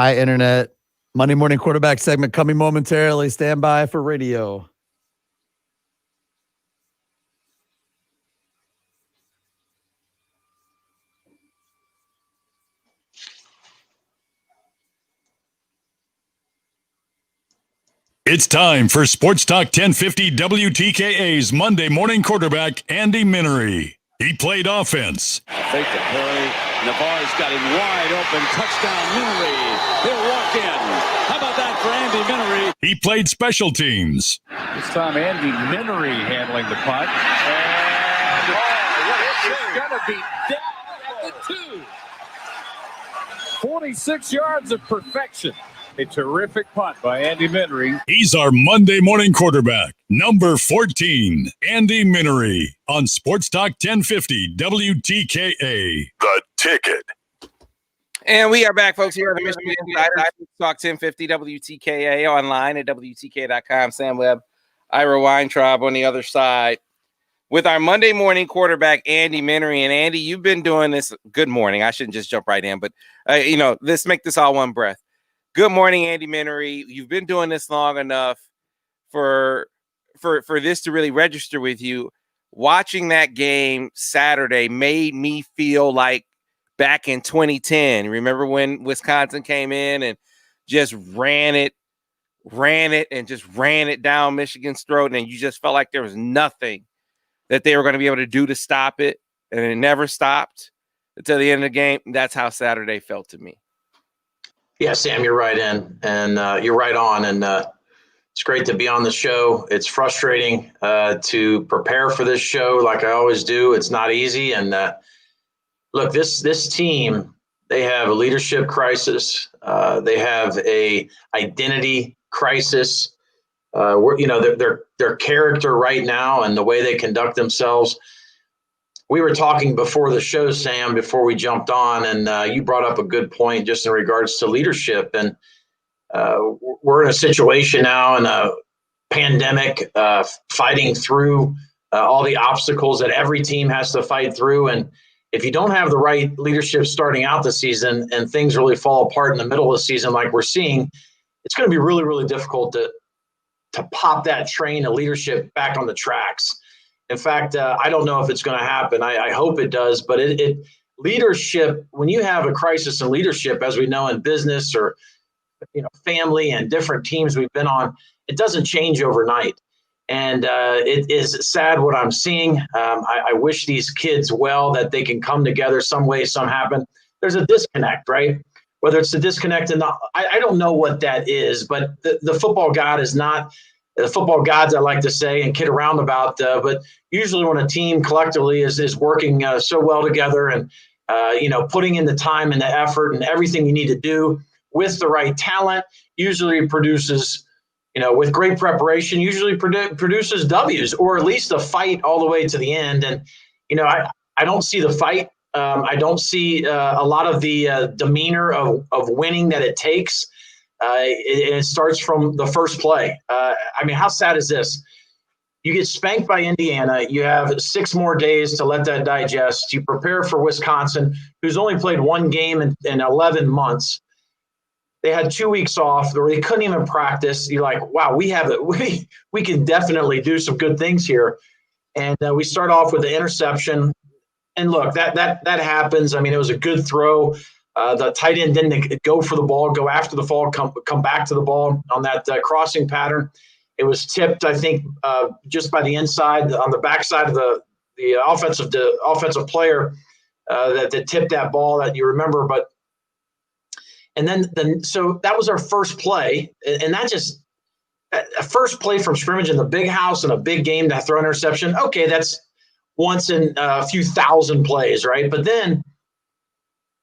Hi, Internet. Monday morning quarterback segment coming momentarily. Stand by for radio. It's time for Sports Talk 1050 WTKA's Monday morning quarterback, Andy Mignery. He played offense. Fake to Perry. Navarre's got him wide open. Touchdown, Mignery. He'll walk in. How about that for Andy Mignery? He played special teams. This time, Andy Mignery handling the punt. And it's going to be down at the 2. 46 yards of perfection. A terrific punt by Andy Mignery. He's our Monday morning quarterback, number 14, Andy Mignery, on Sports Talk 1050 WTKA. The Ticket. And we are back, folks, here on the Michigan Insider. Sports Talk 1050 WTKA, online at WTKA.com. Sam Webb, Ira Weintraub on the other side with our Monday morning quarterback, Andy Mignery. And Andy, you've been doing this. Good morning. I shouldn't just jump right in, but, let's make this all one breath. Good morning, Andy Mignery. You've been doing this long enough for this to really register with you. Watching that game Saturday made me feel like back in 2010. Remember when Wisconsin came in and just ran it down Michigan's throat, and you just felt like there was nothing that they were going to be able to do to stop it, and it never stopped until the end of the game. That's how Saturday felt to me. Yeah, Sam, you're right in, and you're right on, and it's great to be on the show. It's frustrating to prepare for this show like I always do. It's not easy, and look, this team, they have a leadership crisis. They have a identity crisis. Their character right now and the way they conduct themselves. We were talking before the show, Sam, before we jumped on, and you brought up a good point just in regards to leadership. And we're in a situation now in a pandemic, fighting through all the obstacles that every team has to fight through. And if you don't have the right leadership starting out the season and things really fall apart in the middle of the season like we're seeing, it's going to be really, really difficult to pop that train of leadership back on the tracks. In fact, I don't know if it's going to happen. I hope it does. But leadership, when you have a crisis in leadership, as we know in business or family and different teams we've been on, it doesn't change overnight. And it is sad what I'm seeing. I wish these kids well, that they can come together some way, some happen. There's a disconnect, right? Whether it's the disconnect and I don't know what that is, but the football god is not the football gods, I like to say, and kid around about. But usually when a team collectively is working so well together and, putting in the time and the effort and everything you need to do with the right talent, usually produces, with great preparation, usually produces W's, or at least a fight all the way to the end. And, I don't see the fight. I don't see a lot of the demeanor of winning that it takes. It starts from the first play. How sad is this? You get spanked by Indiana. You have 6 more days to let that digest. You prepare for Wisconsin, who's only played 1 game in 11 months. They had 2 weeks off, or they couldn't even practice. You're like, wow, we can definitely do some good things here. And we start off with the interception. And look, that happens. It was a good throw. The tight end didn't go for the ball, go after the ball, come back to the ball on that crossing pattern. It was tipped, I think, just by the inside, on the backside of the offensive player that tipped that ball that you remember. So that was our first play, and that just a first play from scrimmage in the big house in a big game to throw an interception. Okay, that's once in a few thousand plays, right? But then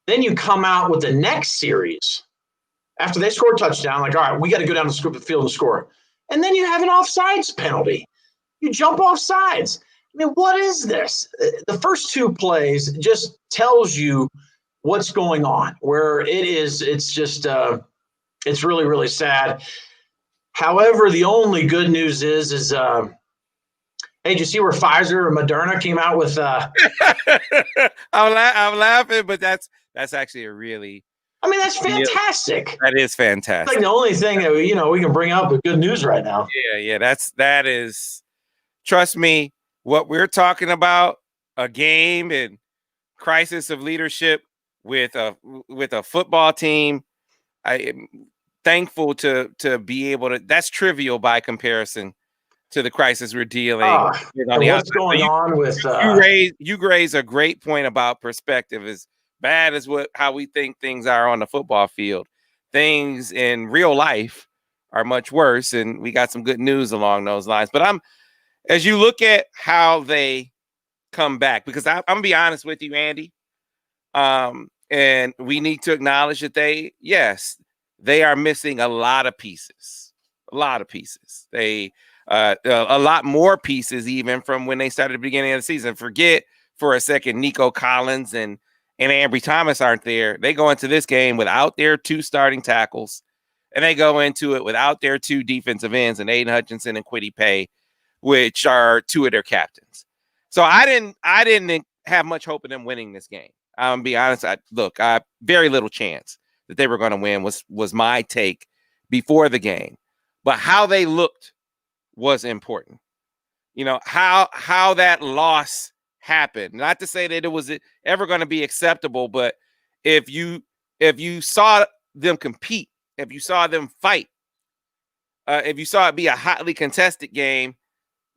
you come out with the next series after they score a touchdown, like, all right, we got to go down the field and score. And then you have an offsides penalty. You jump off sides. What is this? The first 2 plays just tells you what's going on, where it's just it's really, really sad. However, the only good news is hey, did you see where Pfizer or Moderna came out with I'm laughing, but that's actually a really I mean, that's fantastic. That is fantastic. It's like the only thing that we can bring up with good news right now. Yeah. That is. Trust me, what we're talking about, a game and crisis of leadership with a football team. I am thankful to be able to. That's trivial by comparison to the crisis we're dealing with on the what's outside. going on with you raise a great point about perspective. As bad as how we think things are on the football field, things in real life are much worse, and we got some good news along those lines. But as you look at how they come back, because I'm gonna be honest with you, Andy, and we need to acknowledge that they are missing a lot of pieces. They a lot more pieces even from when they started at the beginning of the season. Forget for a second Nico Collins and Ambry Thomas aren't there. They go into this game without their 2 starting tackles, and they go into it without their 2 defensive ends, and Aiden Hutchinson and Kwity Paye, which are 2 of their captains. So I didn't have much hope in them winning this game. I'm gonna be honest. I very little chance that they were going to win was my take before the game, but how they looked was important. How that loss happened. Not to say that it was ever going to be acceptable, but if you saw them compete, if you saw them fight, if you saw it be a hotly contested game,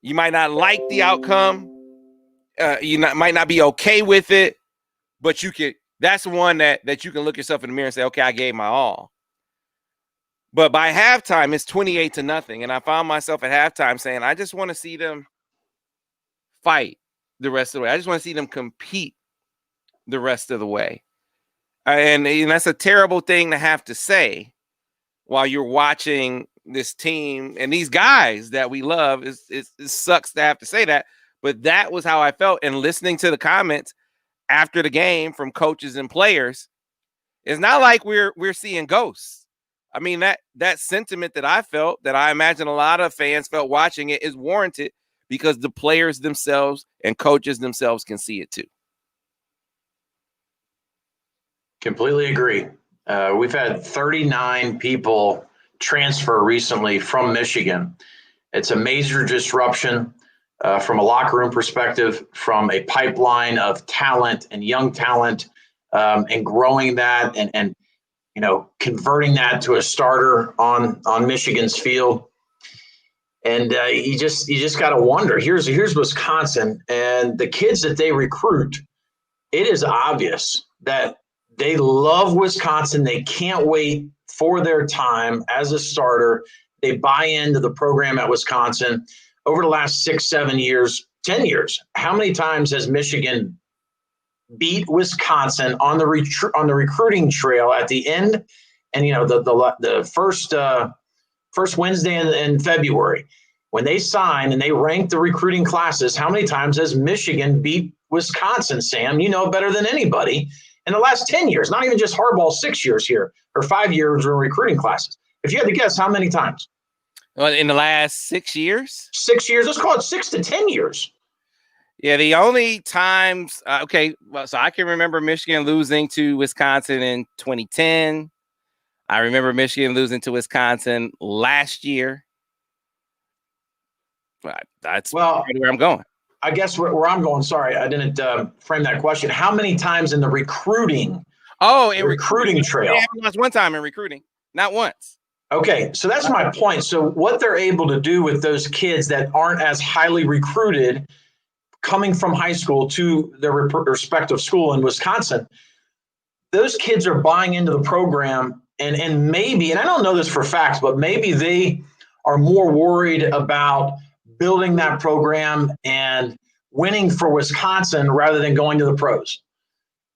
you might not like the outcome. Might not be okay with it, but that's one that you can look yourself in the mirror and say, okay, I gave my all. But by halftime, it's 28-0. And I found myself at halftime saying, I just want to see them fight the rest of the way. I just want to see them compete the rest of the way. And that's a terrible thing to have to say while you're watching this team and these guys that we love. It sucks to have to say that, but that was how I felt. And listening to the comments after the game from coaches and players, it's not like we're seeing ghosts. I mean, that sentiment that I felt, that I imagine a lot of fans felt watching it, is warranted because the players themselves and coaches themselves can see it too. Completely agree. We've had 39 people transfer recently from Michigan. It's a major disruption from a locker room perspective, from a pipeline of talent and young talent, and growing that and converting that to a starter on Michigan's field. And you just got to wonder. Here's Wisconsin, and the kids that they recruit. It is obvious that they love Wisconsin. They can't wait for their time as a starter. They buy into the program at Wisconsin. Over the last 6, 7 years, 10 years, how many times has Michigan beat Wisconsin on the recruiting trail at the end? And the first Wednesday in February, when they sign and they rank the recruiting classes, how many times has Michigan beat Wisconsin, Sam? You know better than anybody. In the last 10 years, not even just Harbaugh, 6 years here, or 5 years in recruiting classes. If you had to guess, how many times? Well, in the last 6 years? 6 years. Let's call it 6 to 10 years. Yeah, the only times, so I can remember Michigan losing to Wisconsin in 2010. I remember Michigan losing to Wisconsin last year. That's where I'm going. I guess where I'm going, sorry, I didn't frame that question. How many times in the recruiting trail? I lost one time in recruiting, not once. Okay, so that's my point. So what they're able to do with those kids that aren't as highly recruited coming from high school to their respective school in Wisconsin, those kids are buying into the program and maybe, and I don't know this for facts, but maybe they are more worried about building that program and winning for Wisconsin rather than going to the pros.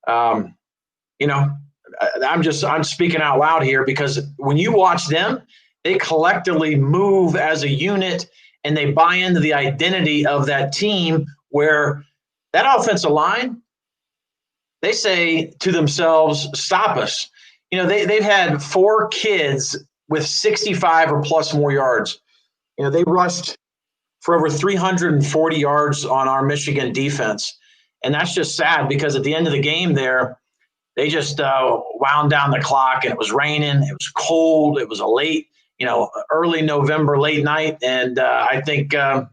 I'm speaking out loud here because when you watch them, they collectively move as a unit and they buy into the identity of that team, where that offensive line, they say to themselves, stop us. They've had 4 kids with 65 or plus more yards. They rushed for over 340 yards on our Michigan defense. And that's just sad because at the end of the game there, they just wound down the clock, and it was raining. It was cold. It was a late, early November late night. And I think, they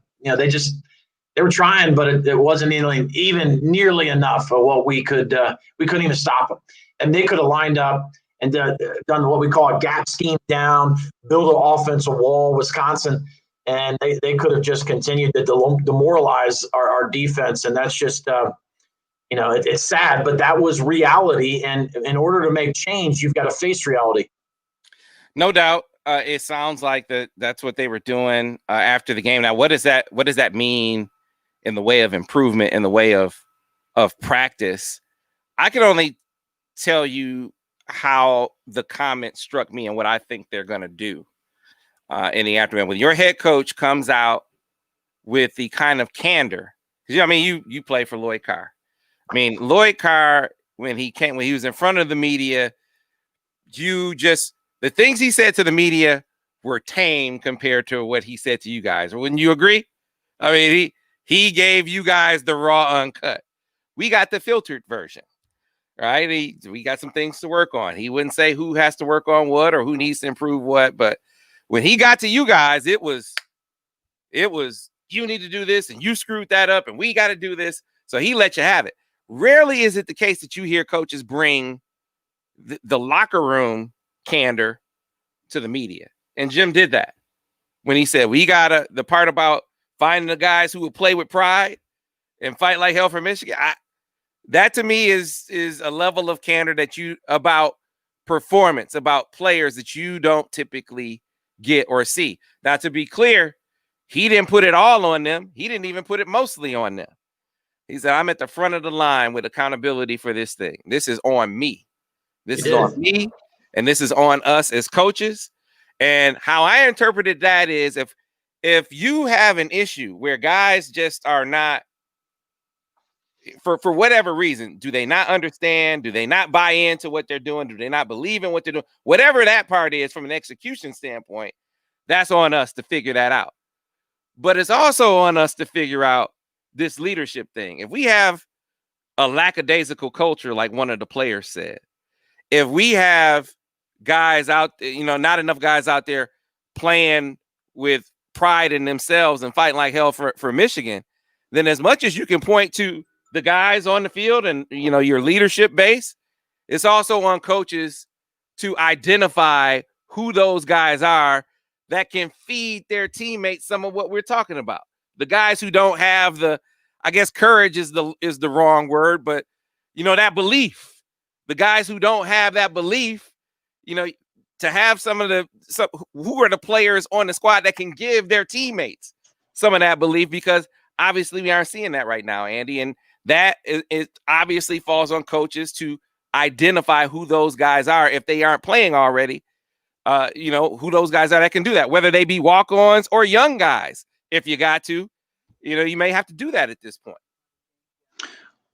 were trying, but it wasn't even nearly enough of what we couldn't even stop them. And they could have lined up and done what we call a gap scheme down, build an offensive wall, Wisconsin. And they could have just continued to demoralize our defense. And that's just, it's sad, but that was reality. And in order to make change, you've got to face reality. No doubt. It sounds like that's what they were doing after the game. Now, what does that mean in the way of improvement, in the way of practice? I can only tell you how the comment struck me and what I think they're going to do in the afternoon. When your head coach comes out with the kind of candor, because you play for Lloyd Carr. I mean, Lloyd Carr, when he was in front of the media, the things he said to the media were tame compared to what he said to you guys. Wouldn't you agree? I mean, he gave you guys the raw uncut. We got the filtered version, right? We got some things to work on. He wouldn't say who has to work on what or who needs to improve what, but when he got to you guys, it was you need to do this and you screwed that up and we got to do this. So he let you have it. Rarely is it the case that you hear coaches bring the locker room candor to the media. And Jim did that when he said, the part about finding the guys who will play with pride and fight like hell for Michigan. That to me is a level of candor about performance, about players that you don't typically get or see. Now, to be clear, he didn't put it all on them. He didn't even put it mostly on them. He said, I'm at the front of the line with accountability for this thing. This is on me. This is on me, and this is on us as coaches. And how I interpreted that is if you have an issue where guys just are not, for whatever reason, do they not understand? Do they not buy into what they're doing? Do they not believe in what they're doing? Whatever that part is from an execution standpoint, that's on us to figure that out. But it's also on us to figure out this leadership thing. If we have a lackadaisical culture, like one of the players said, if we have guys out, not enough guys out there playing with pride in themselves and fighting like hell for Michigan, then as much as you can point to the guys on the field and, your leadership base, it's also on coaches to identify who those guys are that can feed their teammates some of what we're talking about. The guys who don't have courage is the wrong word, but that belief. The guys who don't have that belief, to have who are the players on the squad that can give their teammates some of that belief, because obviously we aren't seeing that right now, Andy. And that it obviously falls on coaches to identify who those guys are if they aren't playing already. Who those guys are that can do that, whether they be walk-ons or young guys. If you got to, you may have to do that at this point.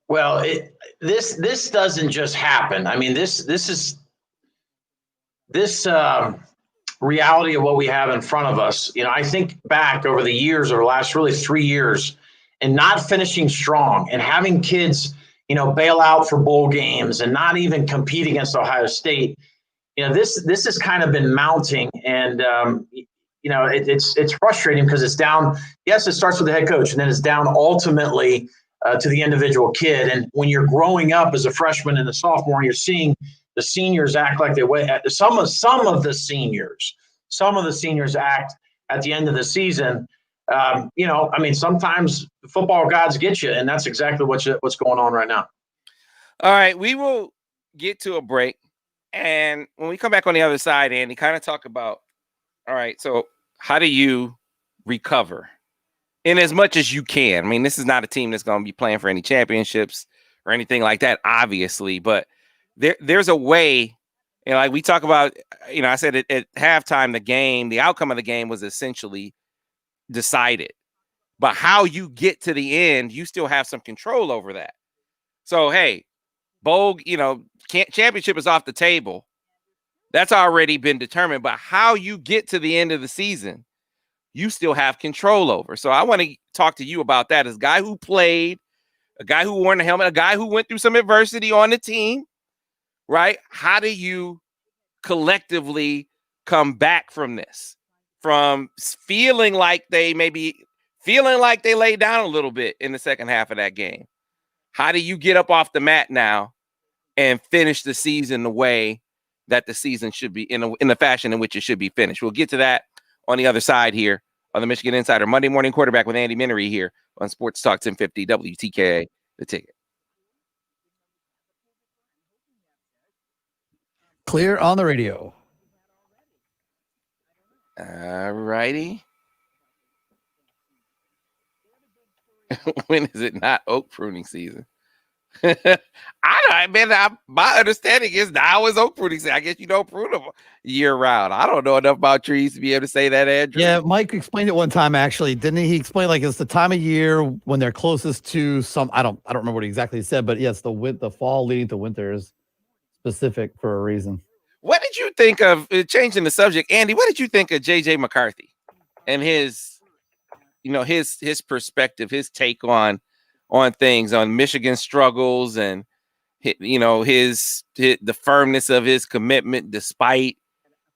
Well, this doesn't just happen. I mean, this reality of what we have in front of us. I think back over the years, over the last really 3 years, and not finishing strong and having kids, bail out for bowl games and not even compete against Ohio State. This has kind of been mounting, and it's frustrating because it's down. Yes, it starts with the head coach, and then it's down ultimately to the individual kid. And when you're growing up as a freshman and a sophomore, you're seeing the seniors act like they wait. Some of the seniors act at the end of the season. Sometimes football gods get you, and that's exactly what's going on right now. All right, we will get to a break. And when we come back on the other side, Andy, kind of talk about, all right, so how do you recover in as much as you can? I mean, this is not a team that's going to be playing for any championships or anything like that, obviously, but there's a way, like we talk about, I said at halftime, the outcome of the game was essentially decided, but how you get to the end, you still have some control over that. So, hey, bowl, championship is off the table. That's already been determined, but how you get to the end of the season, you still have control over. So I want to talk to you about that as a guy who played, a guy who wore the helmet, a guy who went through some adversity on the team. right? How do you collectively come back from this? From feeling like they laid down a little bit in the second half of that game. How do you get up off the mat now and finish the season the way that the season should be, in the fashion in which it should be finished? We'll get to that on the other side here on the Michigan Insider Monday Morning Quarterback with Andy Mignery here on Sports Talk 1050 WTKA, The Ticket. Clear on the radio. All righty. When is it not oak pruning season? My understanding is now is oak pruning season. I guess you don't prune them year round. I don't know enough about trees to be able to say that, Andrew. Yeah, Mike explained it one time, actually, didn't he? He explained like it's the time of year when they're closest to some. I don't remember what he exactly said, but yes, the fall leading to winter is specific for a reason. What did you think of changing the subject, Andy? What did you think of JJ McCarthy and his perspective, his take on things, on Michigan struggles, and the firmness of his commitment despite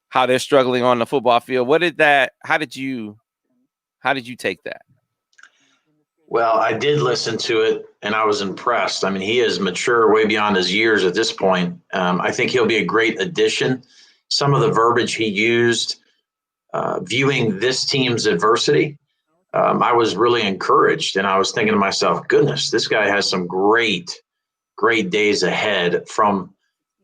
how they're struggling on the football field? How did you take that? Well, I did listen to it, and I was impressed. I mean, he is mature way beyond his years at this point. I think he'll be a great addition. Some of the verbiage he used, viewing this team's adversity, I was really encouraged, and I was thinking to myself, goodness, this guy has some great days ahead from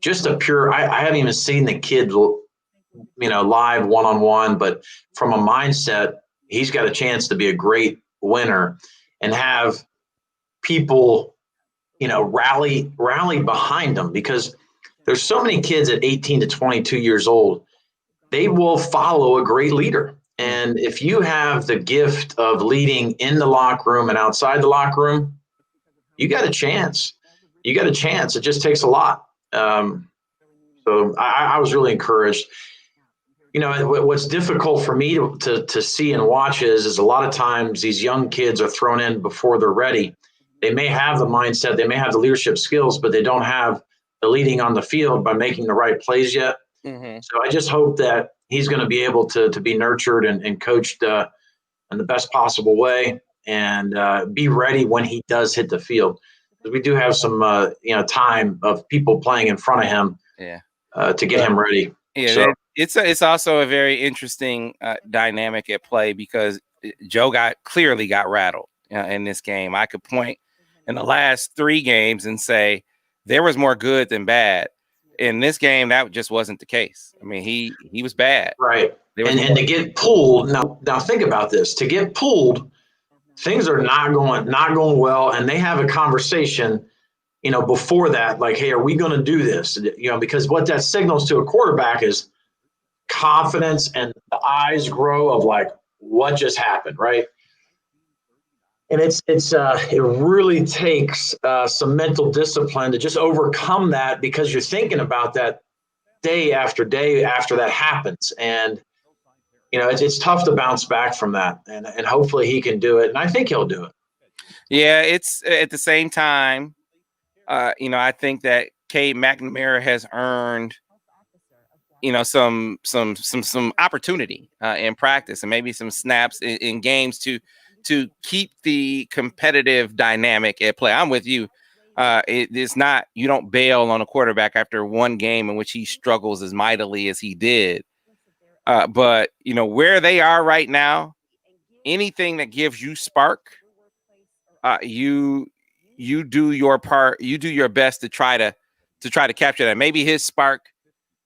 just a pure – I haven't even seen the kid, live one-on-one, but from a mindset, he's got a chance to be a great winner and have people, rally behind him, because there's so many kids at 18 to 22 years old, they will follow a great leader. And if you have the gift of leading in the locker room and outside the locker room, you got a chance. It just takes a lot. So I was really encouraged. What's difficult for me to see and watch is a lot of times these young kids are thrown in before they're ready. They may have the mindset, they may have the leadership skills, but they don't have the leading on the field by making the right plays yet. Mm-hmm. So I just hope that he's going to be able to be nurtured and coached in the best possible way, and be ready when he does hit the field. We do have some time of people playing in front of him to get him ready. Yeah, so it's also a very interesting dynamic at play, because Joe clearly got rattled in this game. I could point in the last 3 games and say there was more good than bad. In this game, that just wasn't the case. I mean, he was bad. Right. And to get pulled, now think about this. To get pulled, things are not going well, and they have a conversation, before that, like, hey, are we going to do this? Because what that signals to a quarterback is confidence, and the eyes grow of like, what just happened, right? And it really takes some mental discipline to just overcome that, because you're thinking about that day after that happens. And, it's tough to bounce back from that. And hopefully he can do it. And I think he'll do it. Yeah, it's at the same time, I think that Cade McNamara has earned, some opportunity in practice, and maybe some snaps in games to keep the competitive dynamic at play. I'm with you. It's not, you don't bail on a quarterback after one game in which he struggles as mightily as he did. But where they are right now, anything that gives you spark, you do your part. You do your best to try to capture that. Maybe his spark,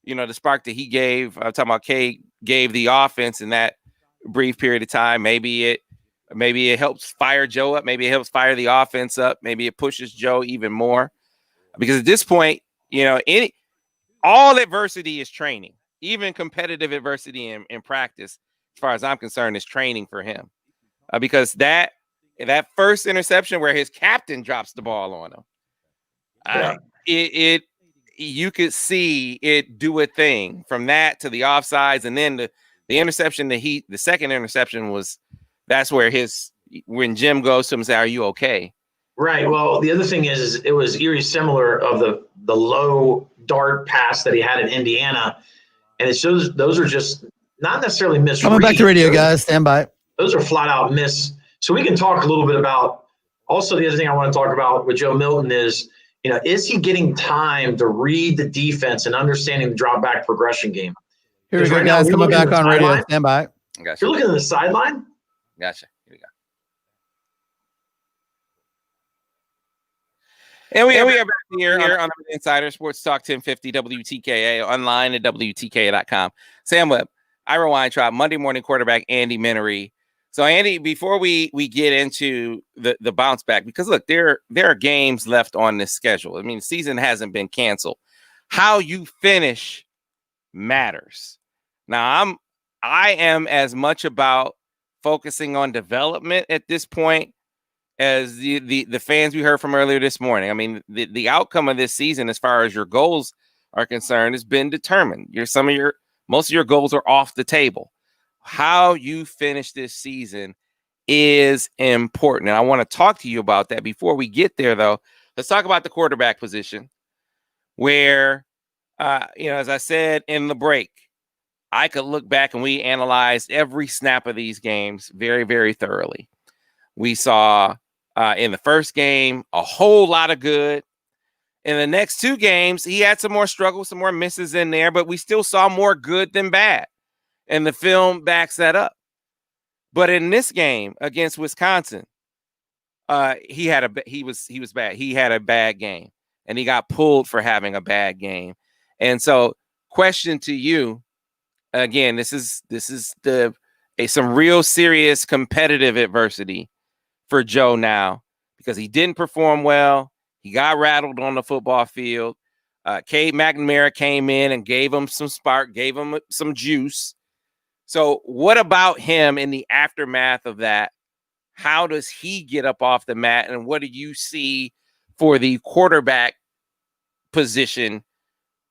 the spark that he gave. I'm talking about Cade gave the offense in that brief period of time. Maybe it helps fire Joe up. Maybe it helps fire the offense up. Maybe it pushes Joe even more, because at this point, all adversity is training. Even competitive adversity in practice, as far as I'm concerned, is training for him, because that first interception where his captain drops the ball on him, you could see it do a thing from that to the offsides, and then the interception the second interception was, that's where when Jim goes to him and says, "Are you okay?" Right. Well, the other thing is it was eerie similar of the low dart pass that he had in Indiana. And it shows those are just not necessarily misreads. Coming back to radio, guys. Stand by. Those are flat out miss. So we can talk a little bit about also the other thing I want to talk about with Joe Milton is, is he getting time to read the defense and understanding the drop back progression game? Here we go, guys. Coming back on radio. Stand by. Gotcha. You're looking at the sideline? Gotcha. Here we go. And we are back here on Insider Sports Talk 1050 WTKA, online at WTKA.com. Sam Webb, Ira Weintraub, Monday morning quarterback Andy Mignery. So, Andy, before we get into the bounce back, because, look, there are games left on this schedule. I mean, the season hasn't been canceled. How you finish matters. Now, I am as much about focusing on development at this point as the fans we heard from earlier this morning. I mean, the outcome of this season, as far as your goals are concerned, has been determined. Most of your goals are off the table. How you finish this season is important. And I want to talk to you about that. Before we get there, though, let's talk about the quarterback position where, as I said in the break, I could look back and we analyzed every snap of these games very, very thoroughly. We saw in the first game a whole lot of good. In the next two games, he had some more struggles, some more misses in there, but we still saw more good than bad. And the film backs that up. But in this game against Wisconsin, he was bad. He had a bad game, and he got pulled for having a bad game. And so, question to you again: this is some real serious competitive adversity for Joe now, because he didn't perform well. He got rattled on the football field. Cade McNamara came in and gave him some spark, gave him some juice. So what about him in the aftermath of that? How does he get up off the mat? And what do you see for the quarterback position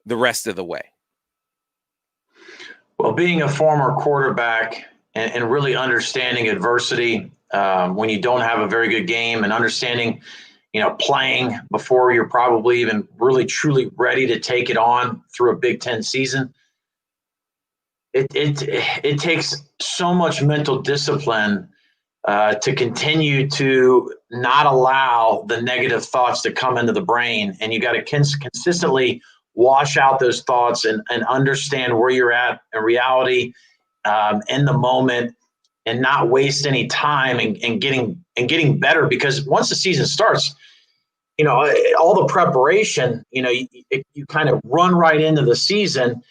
the rest of the way? Well, being a former quarterback and really understanding adversity when you don't have a very good game, and understanding, playing before you're probably even really truly ready to take it on through a Big Ten season. It takes so much mental discipline to continue to not allow the negative thoughts to come into the brain. And you got to consistently wash out those thoughts and understand where you're at in reality, in the moment, and not waste any time and getting better. Because once the season starts, all the preparation, you kind of run right into the season.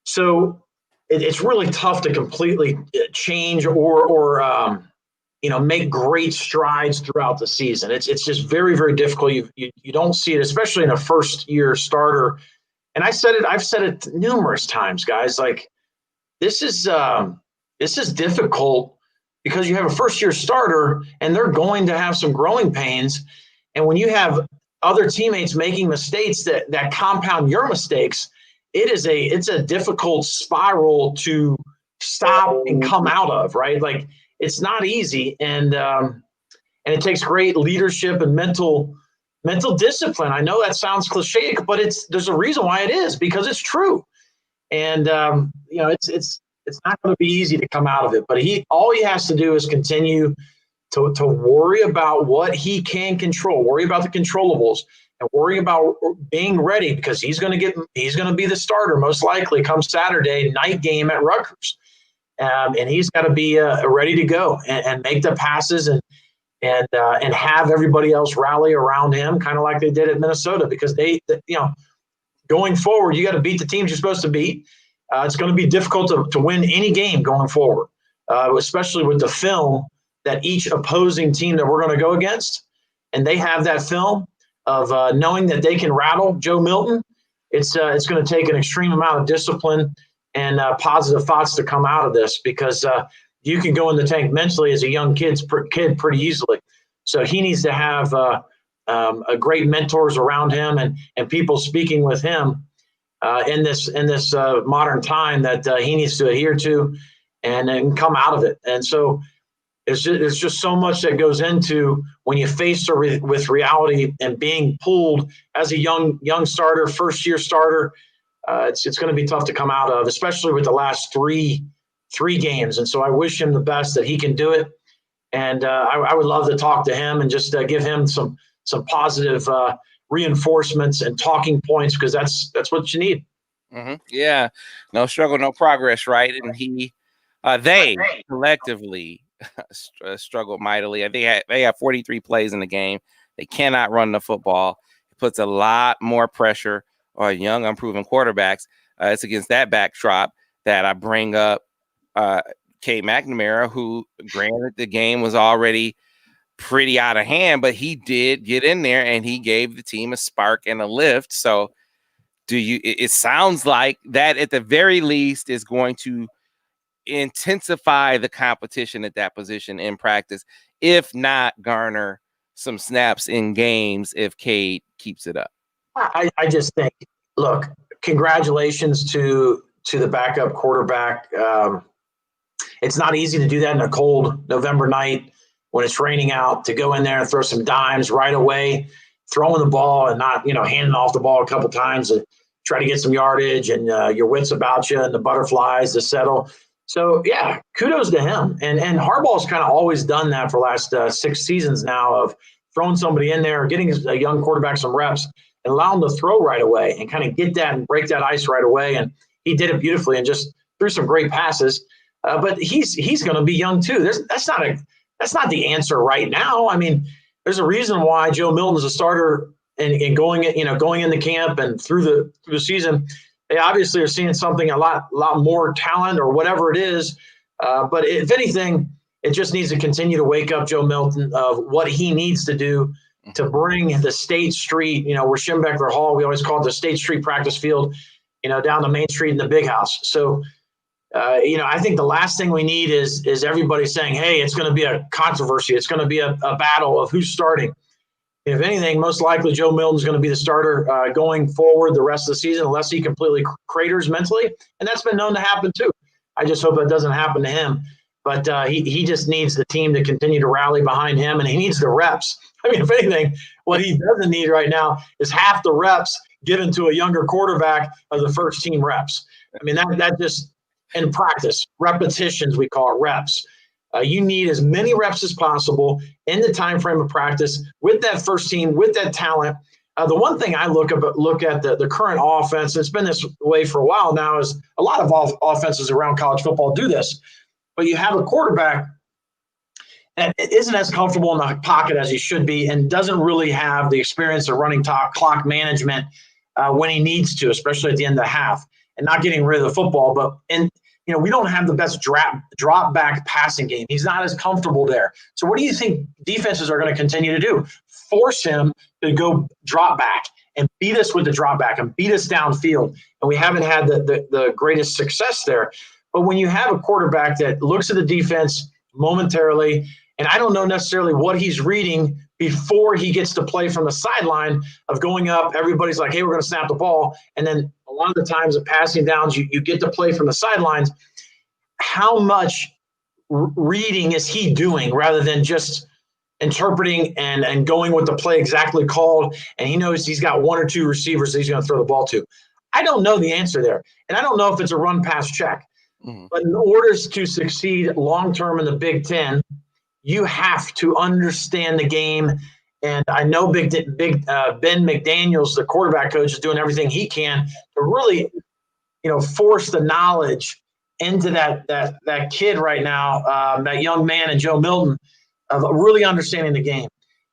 So it's really tough to completely change or make great strides throughout the season. It's just very, very difficult. You don't see it, especially in a first year starter. And I've said it numerous times, guys. Like, this is difficult because you have a first year starter and they're going to have some growing pains. And when you have other teammates making mistakes that compound your mistakes, it's a difficult spiral to stop and come out of, right? Like, it's not easy. And it takes great leadership and mental discipline. I know that sounds cliche, but there's a reason why it is, because it's true. And it's not going to be easy to come out of it, but all he has to do is continue to worry about what he can control, worry about the controllables, and worry about being ready, because he's going to be the starter most likely come Saturday night game at Rutgers. And he's got to be ready to go and make the passes and have everybody else rally around him, kind of like they did at Minnesota, because going forward, you got to beat the teams you're supposed to beat. It's going to be difficult to win any game going forward, especially with the film that each opposing team that we're going to go against, and they have that film of knowing that they can rattle Joe Milton. It's going to take an extreme amount of discipline and positive thoughts to come out of this, because you can go in the tank mentally as a young kid pretty easily. So he needs to have a great mentors around him and people speaking with him in this modern time that he needs to adhere to and come out of it. And so, It's just so much that goes into when you face with reality and being pulled as a young starter, first year starter. It's going to be tough to come out of, especially with the last three games. And so I wish him the best that he can do it. And I would love to talk to him and just give him some positive reinforcements and talking points, because that's what you need. Mm-hmm. Yeah, no struggle, no progress, right? And they collectively struggled mightily. They have 43 plays in the game. They cannot run the football. It puts a lot more pressure on young, unproven quarterbacks. It's against that backdrop that I bring up Cade McNamara, who, granted, the game was already pretty out of hand, but he did get in there and he gave the team a spark and a lift. So it sounds like that at the very least is going to intensify the competition at that position in practice, if not garner some snaps in games if Cade keeps it up. I just think, look, congratulations to the backup quarterback. It's not easy to do that in a cold November night when it's raining out, to go in there and throw some dimes right away, throwing the ball and not, handing off the ball a couple times to try to get some yardage and your wits about you and the butterflies to settle. So, yeah, kudos to him. And Harbaugh's kind of always done that for the last 6 seasons now, of throwing somebody in there, getting a young quarterback some reps and allow him to throw right away and kind of get that and break that ice right away. And he did it beautifully and just threw some great passes. But he's going to be young too. That's not the answer right now. I mean, there's a reason why Joe Milton's a starter and going into camp and through the season. They obviously are seeing something, a lot more talent or whatever it is. But if anything, it just needs to continue to wake up Joe Milton of what he needs to do to bring the State Street, where Schembeckler Hall, we always call it the State Street practice field, down to Main Street in the big house. So, I think the last thing we need is everybody saying, hey, it's going to be a controversy. It's going to be a battle of who's starting. If anything, most likely Joe Milton's going to be the starter going forward the rest of the season, unless he completely craters mentally. And that's been known to happen too. I just hope that doesn't happen to him. But he just needs the team to continue to rally behind him, and he needs the reps. I mean, if anything, what he doesn't need right now is half the reps given to a younger quarterback of the first team reps. I mean, that just in practice, repetitions, we call it reps. You need as many reps as possible in the time frame of practice with that first team, with that talent. The one thing I look at the current offense, it's been this way for a while now, is a lot of offenses around college football do this. But you have a quarterback that isn't as comfortable in the pocket as he should be and doesn't really have the experience of running clock management when he needs to, especially at the end of the half, and not getting rid of the football. But we don't have the best drop back passing game. He's not as comfortable there. So what do you think defenses are going to continue to do? Force him to go drop back and beat us with the drop back and beat us downfield. And we haven't had the greatest success there. But when you have a quarterback that looks at the defense momentarily, and I don't know necessarily what he's reading before he gets to play from the sideline of going up, everybody's like, hey, we're going to snap the ball. And then a lot of the times of passing downs, you get to play from the sidelines. How much reading is he doing rather than just interpreting and going with the play exactly called, and he knows he's got 1 or 2 receivers that he's going to throw the ball to? I don't know the answer there. And I don't know if it's a run-pass check. Mm-hmm. But in order to succeed long-term in the Big Ten, you have to understand the game. And I know Ben McDaniels, the quarterback coach, is doing everything he can to really, force the knowledge into that kid right now, that young man and Joe Milton, of really understanding the game.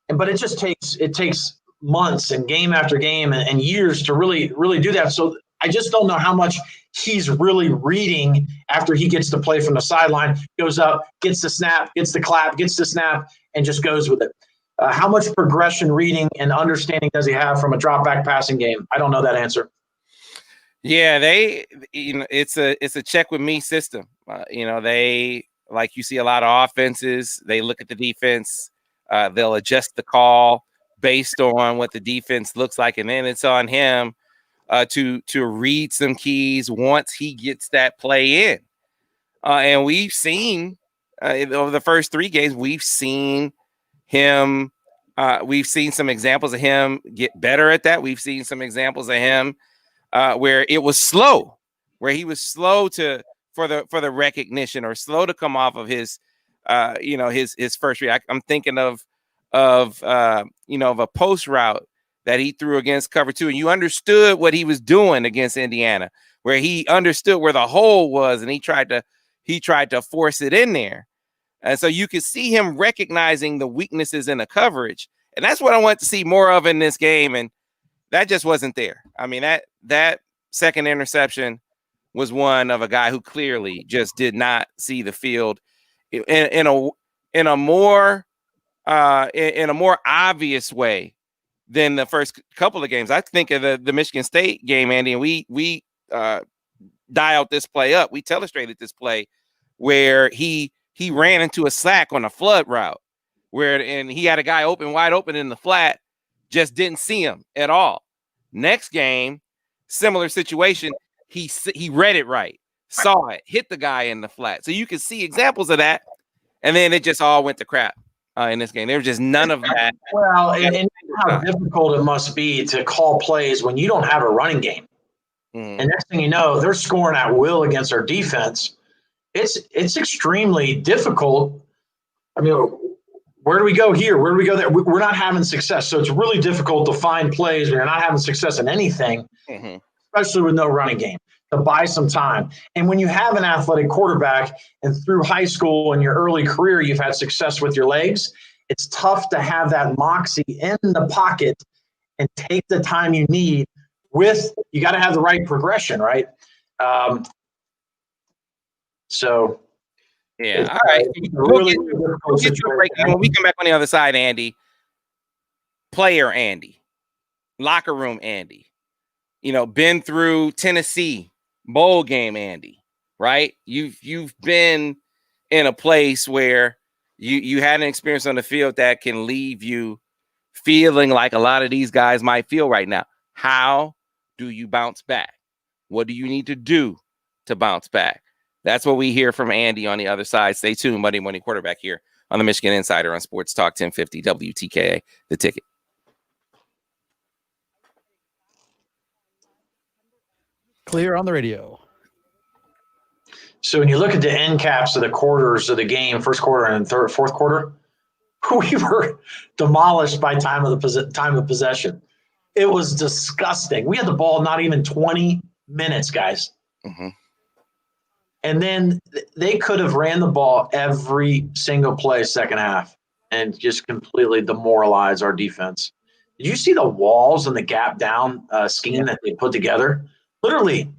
But it just takes months and game after game and years to really, really do that. So I just don't know how much he's really reading after he gets to play from the sideline, goes up, gets the snap, gets the clap, gets the snap, and just goes with it. How much progression reading and understanding does he have from a drop back passing game? I don't know that answer. Yeah, it's a check with me system. They, like you see a lot of offenses, they look at the defense, they'll adjust the call based on what the defense looks like, and then it's on him to read some keys once he gets that play in. And we've seen over the first 3 games, we've seen him. We've seen some examples of him get better at that. We've seen some examples of him where it was slow, where he was slow for the recognition or slow to come off of his his first read. I'm thinking of a post route that he threw against cover 2, and you understood what he was doing against Indiana, where he understood where the hole was, and he tried to force it in there. And so you could see him recognizing the weaknesses in the coverage. And that's what I want to see more of in this game. And that just wasn't there. I mean, that second interception was one of a guy who clearly just did not see the field in a more obvious way than the first couple of games. I think of the Michigan State game, Andy, and we dialed this play up. We telestrated this play where he ran into a sack on a flood route and he had a guy wide open in the flat, just didn't see him at all. Next game, similar situation. He read it right, saw it, hit the guy in the flat. So you can see examples of that. And then it just all went to crap in this game. There was just none of that. Well, and how difficult it must be to call plays when you don't have a running game. And next thing you know, they're scoring at will against our defense. It's extremely difficult. I mean, where do we go here? Where do we go there? We're not having success. So it's really difficult to find plays when you're not having success in anything, especially with no running game, to buy some time. And when you have an athletic quarterback and through high school and your early career, you've had success with your legs, it's tough to have that moxie in the pocket and take the time you need you got to have the right progression, right? So, yeah. All right. We'll get you a break. When we come back on the other side, Andy, player Andy, locker room Andy, been through Tennessee bowl game Andy, right? You've been in a place where you had an experience on the field that can leave you feeling like a lot of these guys might feel right now. How do you bounce back? What do you need to do to bounce back? That's what we hear from Andy on the other side. Stay tuned. Monday Morning Quarterback here on the Michigan Insider on Sports Talk 1050 WTKA, The Ticket. Clear on the radio. So when you look at the end caps of the quarters of the game, first quarter and fourth quarter, we were demolished by time of possession. It was disgusting. We had the ball not even 20 minutes, guys. And then they could have ran the ball every single play second half and just completely demoralize our defense. Did you see the walls and the gap down scheme that they put together? Literally,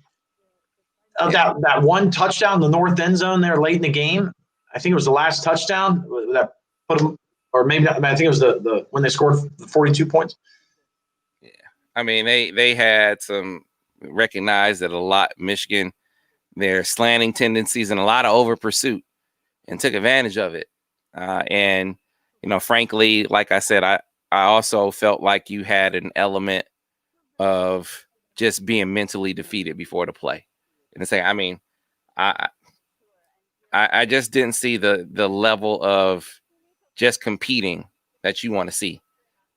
that one touchdown, the north end zone there late in the game, I think it was the last touchdown that put them, or maybe not, I think it was the when they scored the 42 points. Yeah, I mean they had some recognized that a lot Michigan, their slanting tendencies and a lot of over pursuit, and took advantage of it. And frankly, like I said, I also felt like you had an element of just being mentally defeated before the play. And say, I mean, I just didn't see the level of just competing that you want to see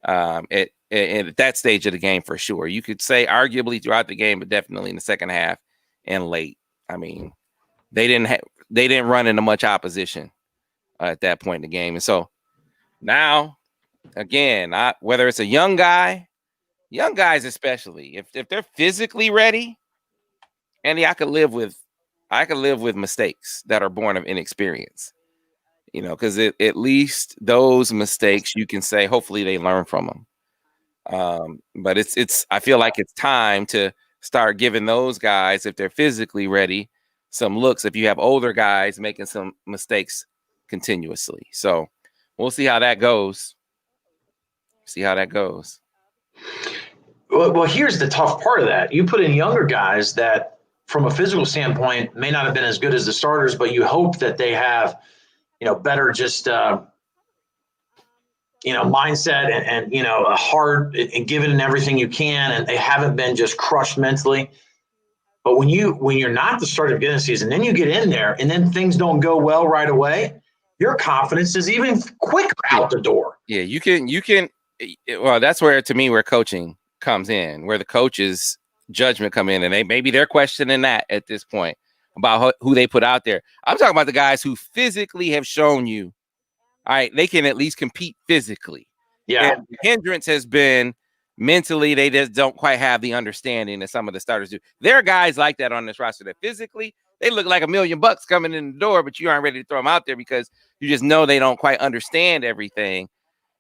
at that stage of the game for sure. You could say arguably throughout the game, but definitely in the second half and late. I mean, they didn't run into much opposition at that point in the game. And so now, again, whether it's a young guys especially, if they're physically ready, Andy, I could live with mistakes that are born of inexperience, because at least those mistakes you can say, hopefully they learn from them. But I feel like it's time to start giving those guys, if they're physically ready, some looks. If you have older guys making some mistakes continuously, so we'll see how that goes. Well, here's the tough part of that. You put in younger guys that, from a physical standpoint, may not have been as good as the starters, but you hope that they have, better just, mindset and a heart and giving in everything you can, and they haven't been just crushed mentally. But when you're not the starter of the season, then you get in there and then things don't go well right away. your confidence is even quicker out the door. Yeah, you can. Well, that's where, to me, where coaching comes in, where the coach's judgment come in, and maybe they're questioning that at this point about who they put out there. I'm talking about the guys who physically have shown you, all right, they can at least compete physically. Yeah. And the hindrance has been mentally, they just don't quite have the understanding that some of the starters do. There are guys like that on this roster that physically, they look like $1 million coming in the door, but you aren't ready to throw them out there because you just know they don't quite understand everything.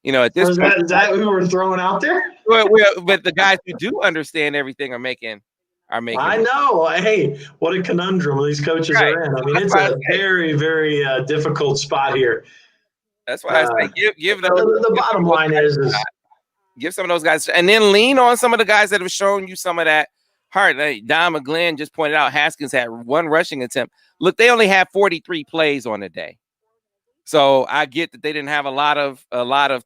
You know, at this point, is that who we're throwing out there? Well, but the guys who do understand everything are making. I know. Hey, what a conundrum these coaches are in. I mean, it's a very, very difficult spot here. That's why I say give those. The bottom line is give some of those guys, and then lean on some of the guys that have shown you some of that heart. Don McGlynn just pointed out Haskins had 1 rushing attempt. Look, they only had 43 plays on the day. So I get that they didn't have a lot of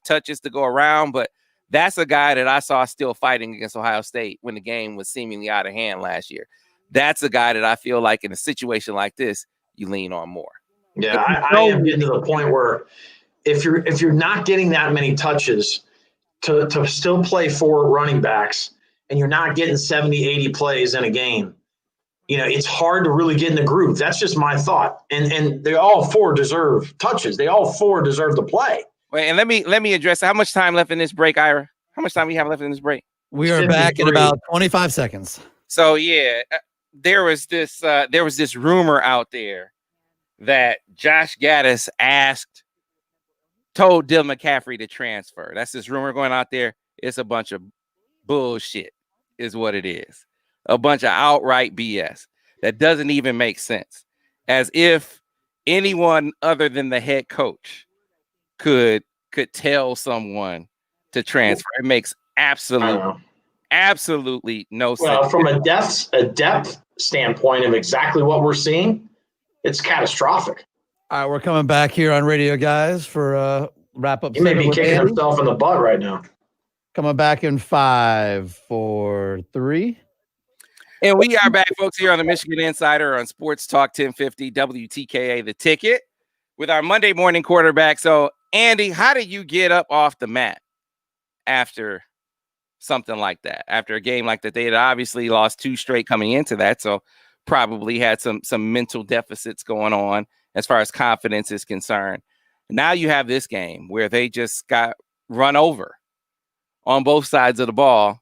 touches to go around, but that's a guy that I saw still fighting against Ohio State when the game was seemingly out of hand last year. That's a guy that I feel like in a situation like this, you lean on more. Yeah, I am getting to the point where if you're not getting that many touches to still play 4 running backs and you're not getting 70, 80 plays in a game, you know, it's hard to really get in the groove. That's just my thought. And they all 4 deserve touches. They all 4 deserve to play. Wait, and let me address how much time left in this break, Ira? How much time we have left in this break? We are back in about 25 seconds. So yeah, there was this rumor out there that Josh Gaddis told Dylan McCaffrey to transfer. That's this rumor going out there. It's a bunch of bullshit, is what it is. A bunch of outright BS that doesn't even make sense. As if anyone other than the head coach could tell someone to transfer. It makes absolutely no sense. Well, from a depth standpoint of exactly what we're seeing, it's catastrophic. All right, we're coming back here on radio, guys, for a wrap-up. He may be kicking himself in the butt right now. Coming back in 5, 4, 3. And we are back, folks, here on the Michigan Insider on Sports Talk 1050 WTKA The Ticket with our Monday morning quarterback. So, Andy, how do you get up off the mat after something like that? After a game like that, they had obviously lost 2 straight coming into that, so probably had some mental deficits going on as far as confidence is concerned. Now you have this game where they just got run over on both sides of the ball.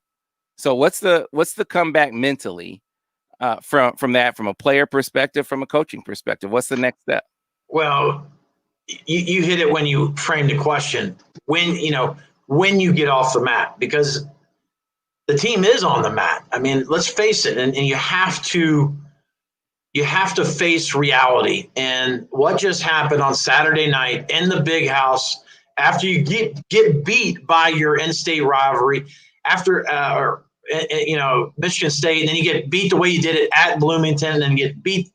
So what's the comeback mentally from that, from a player perspective, from a coaching perspective? What's the next step? Well, you hit it when you framed the question. When you get off the mat, because the team is on the mat. I mean, let's face it, and you have to face reality. And what just happened on Saturday night in the Big House after you get beat by your in-state rivalry, after Michigan State, and then you get beat the way you did it at Bloomington, and then you get beat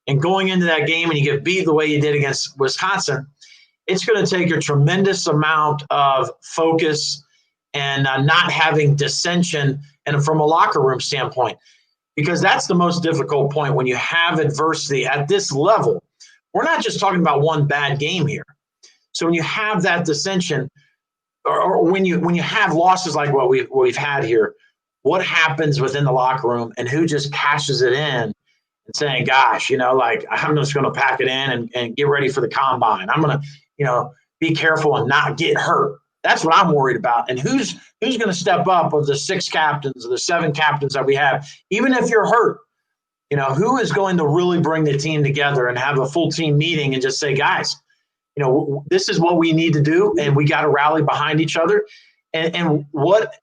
and going into that game and you get beat the way you did against Wisconsin. It's going to take a tremendous amount of focus and not having dissension, and from a locker room standpoint, because that's the most difficult point when you have adversity at this level. We're not just talking about one bad game here. So when you have that dissension, or when you have losses like what we've had here, what happens within the locker room, and who just cashes it in and saying, gosh, I'm just going to pack it in and get ready for the combine. I'm going to, be careful and not get hurt. That's what I'm worried about. And who's going to step up of the 6 captains or the 7 captains that we have, even if you're hurt, who is going to really bring the team together and have a full team meeting and just say, guys, this is what we need to do, and we got to rally behind each other. And what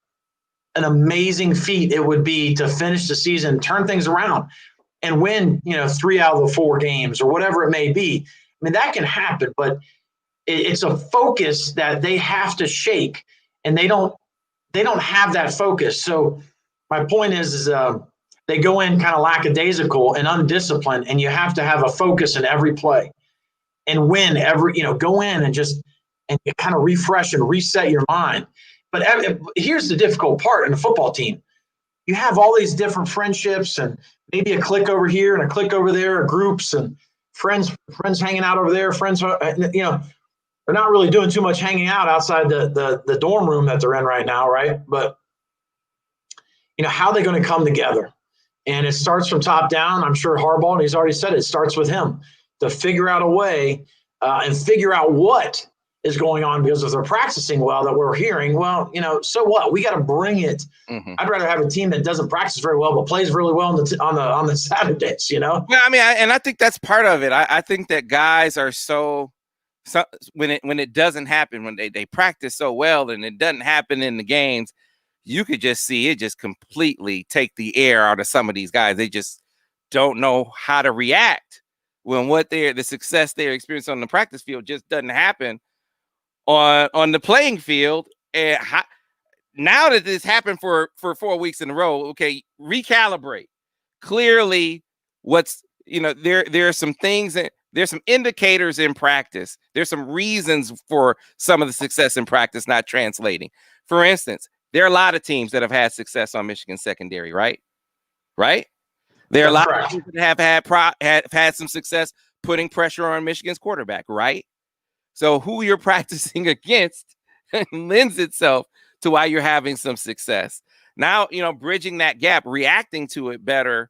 an amazing feat it would be to finish the season, turn things around, and win, 3 out of the 4 games or whatever it may be. I mean, that can happen, but it's a focus that they have to shake, and they don't have that focus. So my point is they go in kind of lackadaisical and undisciplined, and you have to have a focus in every play and win go in and just and kind of refresh and reset your mind. But here's the difficult part in a football team. You have all these different friendships and maybe a click over here and a click over there, or groups, and friends hanging out over there, friends, you know, they're not really doing too much hanging out outside the dorm room that they're in right now, right? But, you know, how are they going to come together? And it starts from top down. I'm sure Harbaugh, and he's already said it starts with him to figure out a way and figure out what is going on, because if they're practicing well that we're hearing, well, you know, so what? We got to bring it. Mm-hmm. I'd rather have a team that doesn't practice very well but plays really well on the Saturdays, you know? Yeah, I mean, I think that's part of it. I think that guys are so when it doesn't happen, when they practice so well and it doesn't happen in the games, you could just see it just completely take the air out of some of these guys. They just don't know how to react when the success they're experiencing on the practice field just doesn't happen on the playing field. And now that this happened for 4 weeks in a row, okay, recalibrate. Clearly, there are some things that there's some indicators in practice. There's some reasons for some of the success in practice not translating. For instance, there are a lot of teams that have had success on Michigan's secondary, right? There are a lot of teams that have had some success putting pressure on Michigan's quarterback, right? So who you're practicing against lends itself to why you're having some success. Now, you know, bridging that gap, reacting to it better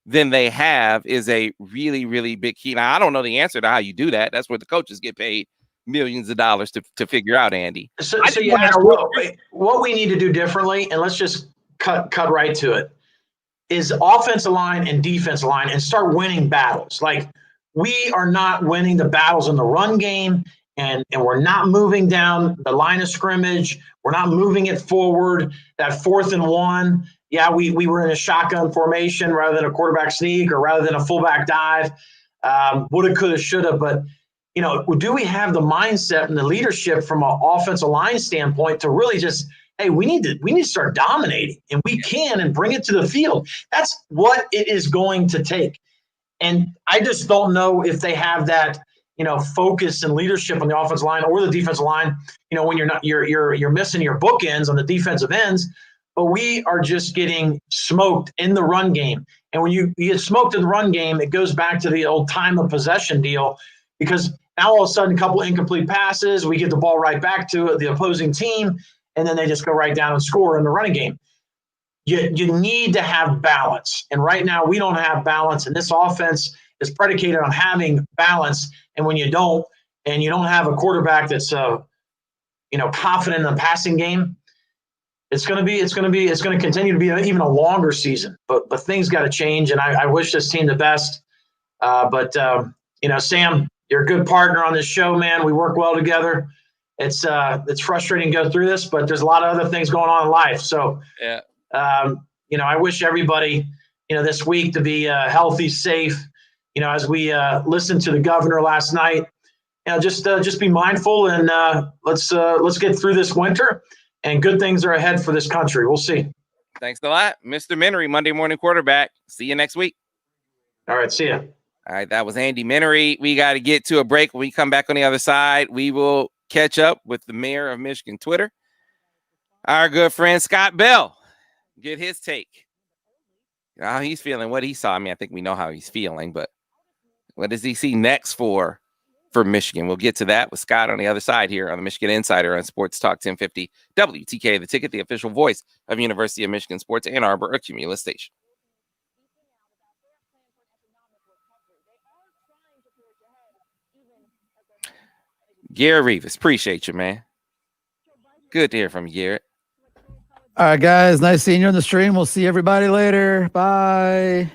than they have is a really, really big key. Now, I don't know the answer to how you do that. That's what the coaches get paid millions of dollars to figure out, Andy. So you ask what we need to do differently, and let's just cut right to it, is offensive line and defensive line, and start winning battles. Like, we are not winning the battles in the run game, and we're not moving down the line of scrimmage. We're not moving it forward. That 4th and 1, yeah, we were in a shotgun formation rather than a quarterback sneak or rather than a fullback dive. Woulda, coulda, shoulda. But, you know, do we have the mindset and the leadership from an offensive line standpoint to really just, hey, we need to start dominating, and we can, and bring it to the field. That's what it is going to take. And I just don't know if they have that, you know, focus and leadership on the offensive line or the defensive line. You know, when you're missing your bookends on the defensive ends, but we are just getting smoked in the run game. And when you get smoked in the run game, it goes back to the old time of possession deal, because now all of a sudden a couple of incomplete passes, we get the ball right back to the opposing team, and then they just go right down and score in the running game. You need to have balance. And right now we don't have balance. And this offense is predicated on having balance. And when you don't, and you don't have a quarterback that's confident in the passing game, it's going to continue to be even a longer season. But things got to change. And I wish this team the best. Sam, you're a good partner on this show, man. We work well together. It's frustrating to go through this, but there's a lot of other things going on in life. So, yeah. I wish everybody, this week to be healthy, safe. As we listened to the governor last night, just be mindful, and let's get through this winter, and good things are ahead for this country. We'll see. Thanks a lot, Mr. Mignery, Monday Morning Quarterback. See you next week. All right, see ya. All right, that was Andy Mignery. We got to get to a break. When we come back on the other side, we will catch up with the mayor of Michigan Twitter, our good friend Scott Bell. Get his take. How he's feeling, what he saw. I mean, I think we know how he's feeling, but what does he see next for Michigan? We'll get to that with Scott on the other side here on the Michigan Insider on Sports Talk 1050 WTKA, the ticket, the official voice of University of Michigan Sports, Ann Arbor, a Cumulus station. Garrett Rivas, appreciate you, man. Good to hear from you, Garrett. All right, guys. Nice seeing you on the stream. We'll see everybody later. Bye.